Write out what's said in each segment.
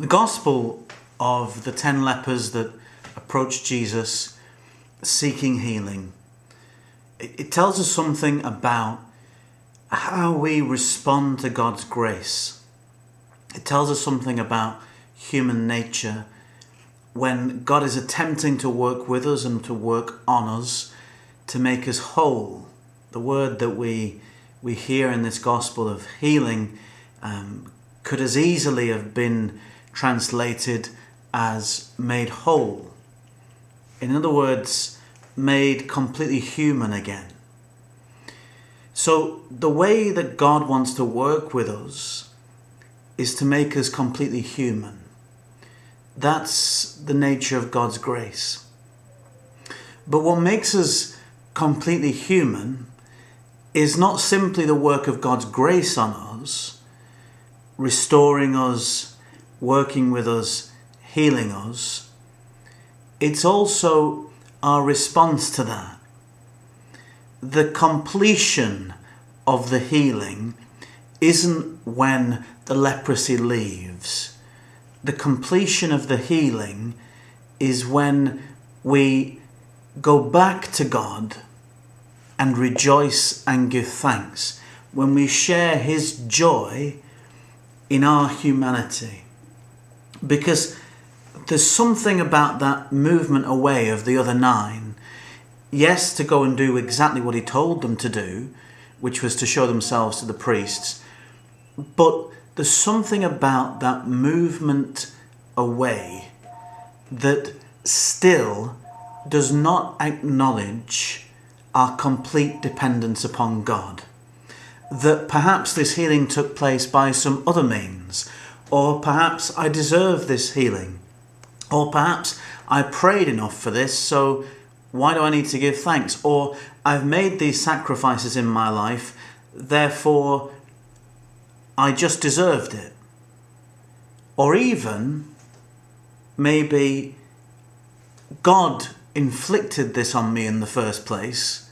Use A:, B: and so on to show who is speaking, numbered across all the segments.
A: The gospel of the 10 lepers that approached Jesus seeking healing, it tells us something about how we respond to God's grace. It tells us something about human nature when God is attempting to work with us and to work on us to make us whole. The word that we hear in this gospel of healing could as easily have been translated as made whole. In other words, made completely human again. So the way that God wants to work with us is to make us completely human. That's the nature of God's grace. But what makes us completely human is not simply the work of God's grace on us, restoring us, working with us, healing us. It's also our response to that. The completion of the healing isn't when the leprosy leaves. The completion of the healing is when we go back to God and rejoice and give thanks, when we share His joy in our humanity. Because there's something about that movement away of the other 9. Yes, to go and do exactly what He told them to do, which was to show themselves to the priests. But there's something about that movement away that still does not acknowledge our complete dependence upon God. That perhaps this healing took place by some other means, or perhaps I deserve this healing, or perhaps I prayed enough for this, so why do I need to give thanks? Or I've made these sacrifices in my life, therefore I just deserved it. Or even maybe God inflicted this on me in the first place.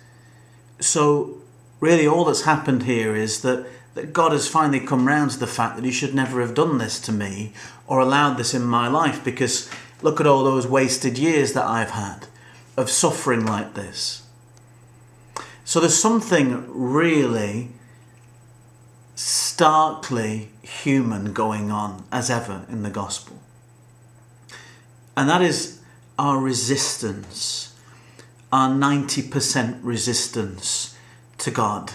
A: So really all that's happened here is that God has finally come round to the fact that He should never have done this to me or allowed this in my life, because look at all those wasted years that I've had of suffering like this. So there's something really starkly human going on as ever in the gospel. And that is our resistance, our 90% resistance to God.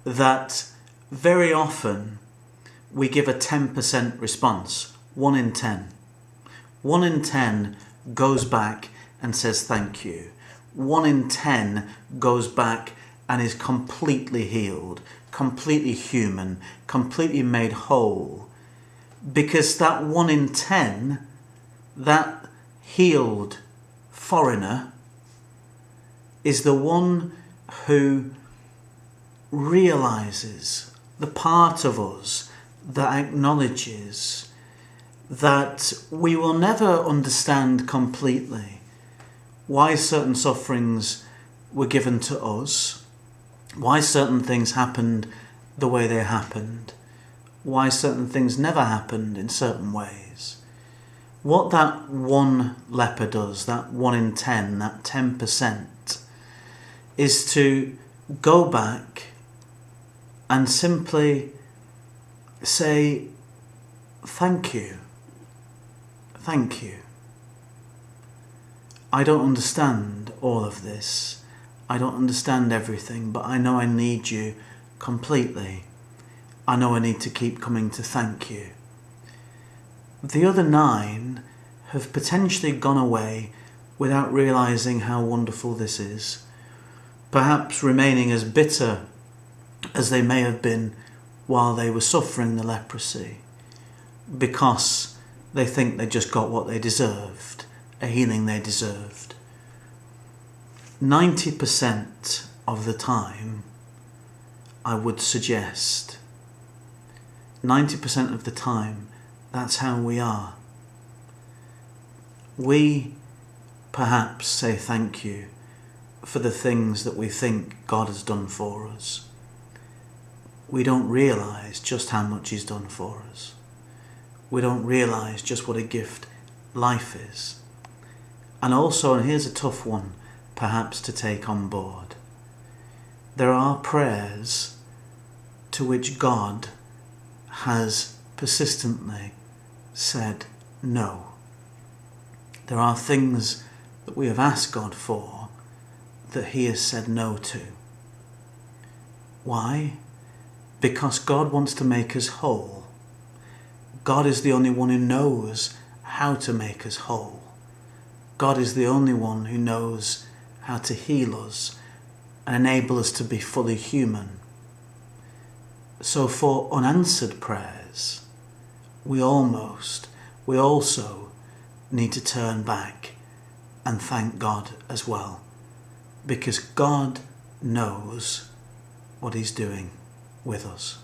A: That very often we give a 10% response, 1 in 10. 1 in 10 goes back and says thank you. 1 in 10 goes back and is completely healed, completely human, completely made whole. Because that 1 in 10, that healed foreigner, is the one who realizes the part of us that acknowledges that we will never understand completely why certain sufferings were given to us, why certain things happened the way they happened, why certain things never happened in certain ways. What that one leper does, that 1 in 10, that 10%, is to go back and simply say, thank you. Thank you. I don't understand all of this. I don't understand everything, but I know I need you completely. I know I need to keep coming to thank you. The other 9 have potentially gone away without realizing how wonderful this is, perhaps remaining as bitter as they may have been while they were suffering the leprosy, because they think they just got what they deserved, a healing they deserved. 90% of the time, I would suggest, 90% of the time, that's how we are. We perhaps say thank you for the things that we think God has done for us. We don't realise just how much He's done for us. we don't realise just what a gift life is. And also, and here's a tough one perhaps to take on board, there are prayers to which God has persistently said no. There are things that we have asked God for that He has said no to. Why? Because God wants to make us whole. God is the only one who knows how to make us whole. God is the only one who knows how to heal us and enable us to be fully human. So for unanswered prayers, we also need to turn back and thank God as well, because God knows what He's doing with us.